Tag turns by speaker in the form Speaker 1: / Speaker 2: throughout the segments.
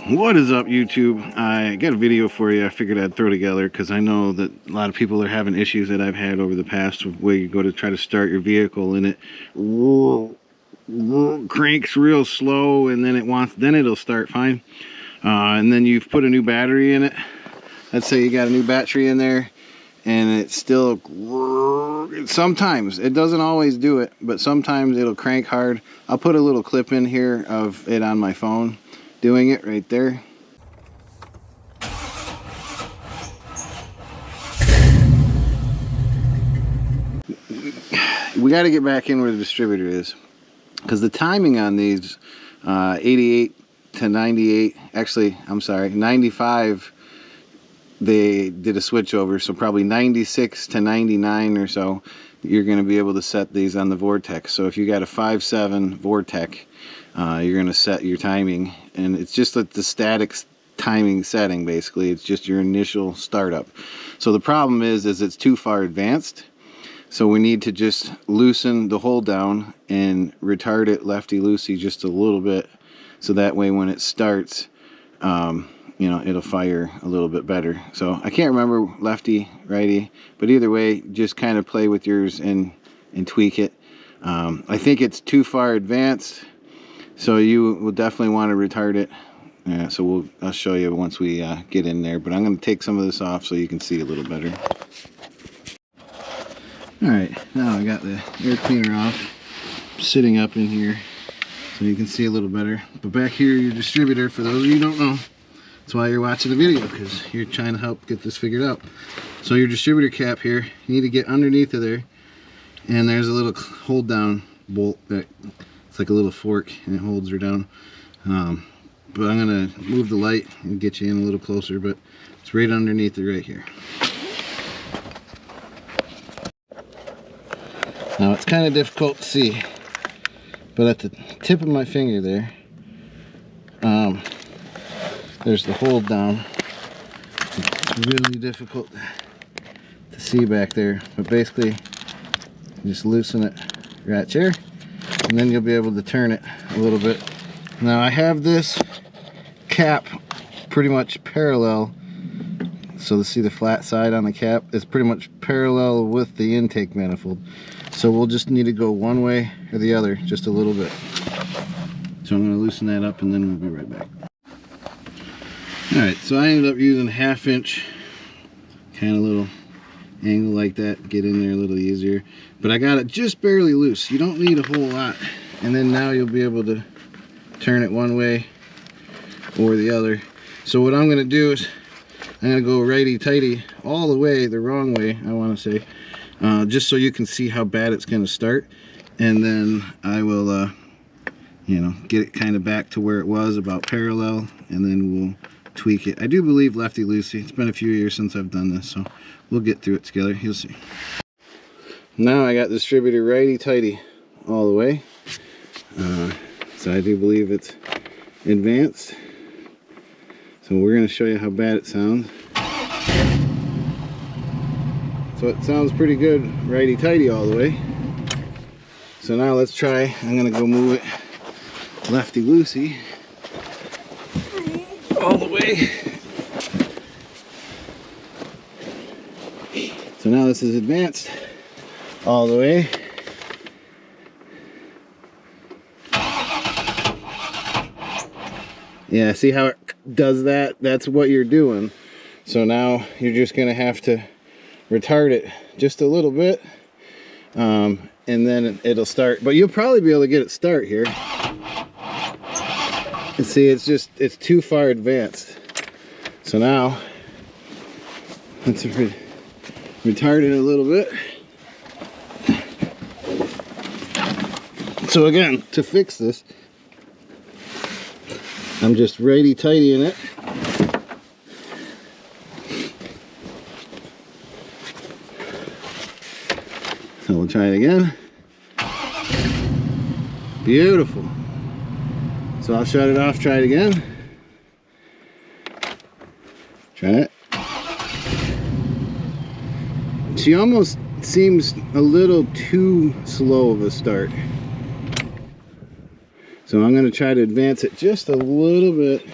Speaker 1: What is up, YouTube? I got a video for you I figured I'd throw together because I know that a lot of people are having issues that I've had over the past, where you go to try to start your vehicle and it cranks real slow, and then it'll start fine, and then you've put a new battery in it. Let's say you got a new battery in there and it's still, sometimes, it doesn't always do it, but sometimes it'll crank hard. I'll put a little clip in here of it on my phone doing it right there. We got to get back in where the distributor is, because the timing on these 88 to 98, actually I'm sorry, 95, they did a switch over, so probably 96 to 99 or so you're going to be able to set these on the VORTEC. So if you got a 5.7 VORTEC, you're going to set your timing, and it's just like the static timing setting. Basically, it's just your initial startup. So the problem is it's too far advanced, so we need to just loosen the hold down and retard it lefty-loosey just a little bit, so that way when it starts, you know, it'll fire a little bit better. So I can't remember lefty, righty, but either way, just kind of play with yours and tweak it. I think it's too far advanced, so you will definitely want to retard it. Yeah, so I'll show you once we get in there, but I'm going to take some of this off so you can see a little better. Alright, now I got the air cleaner off, sitting up in here so you can see a little better. But back here, your distributor, for those of you who don't know, that's why you're watching the video, because you're trying to help get this figured out. So your distributor cap here, you need to get underneath of there, and there's a little hold down bolt that it's like a little fork and it holds her down. But I'm gonna move the light and get you in a little closer, but it's right underneath it right here. Now it's kind of difficult to see, but at the tip of my finger there, there's the hold down. It's really difficult to see back there, but basically just loosen it right there, and then you'll be able to turn it a little bit. Now I have this cap pretty much parallel, so to see the flat side on the cap is pretty much parallel with the intake manifold, so we'll just need to go one way or the other just a little bit. So I'm going to loosen that up and then we'll be right back. Alright, so I ended up using 1/2 inch kind of little angle like that, get in there a little easier, but I got it just barely loose. You don't need a whole lot, and then now you'll be able to turn it one way or the other. So what I'm going to do is I'm going to go righty-tighty all the way, the wrong way I want to say, just so you can see how bad it's going to start, and then I will you know, get it kind of back to where it was, about parallel, and then we'll tweak it. I do believe lefty-loosey. It's been a few years since I've done this, so we'll get through it together. You'll see. Now I got the distributor righty-tighty all the way. So I do believe it's advanced. So we're going to show you how bad it sounds. So it sounds pretty good righty-tighty all the way. So now let's try. I'm going to go move it lefty-loosey all the way. So now this is advanced all the way. Yeah, see how it does that? That's what you're doing. So now you're just gonna have to retard it just a little bit, and then it'll start. But you'll probably be able to get it start here. And see, it's too far advanced. So now let's retard it a little bit. So again, to fix this, I'm just righty-tighty in it. So we'll try it again. Beautiful. So I'll shut it off, try it again. Try it. She almost seems a little too slow of a start. So I'm going to try to advance it just a little bit.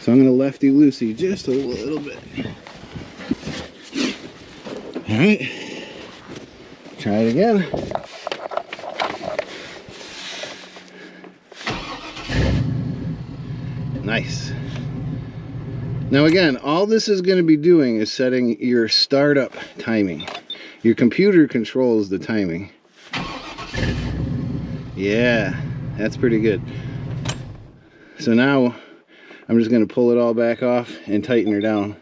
Speaker 1: So I'm going to lefty-loosey just a little bit. All right. Try it again. Nice. Now again, all this is going to be doing is setting your startup timing. Your computer controls the timing. Yeah, that's pretty good. So now I'm just going to pull it all back off and tighten her down.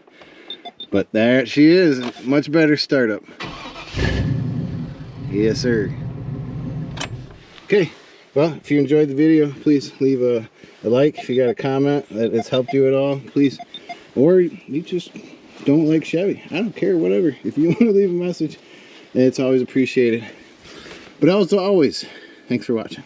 Speaker 1: But there she is, much better startup. Yes, sir. Okay, well, if you enjoyed the video, please leave a like. If you got a comment that it's helped you at all, please. Or you just don't like Chevy. I don't care, whatever. If you want to leave a message, it's always appreciated. But also always, thanks for watching.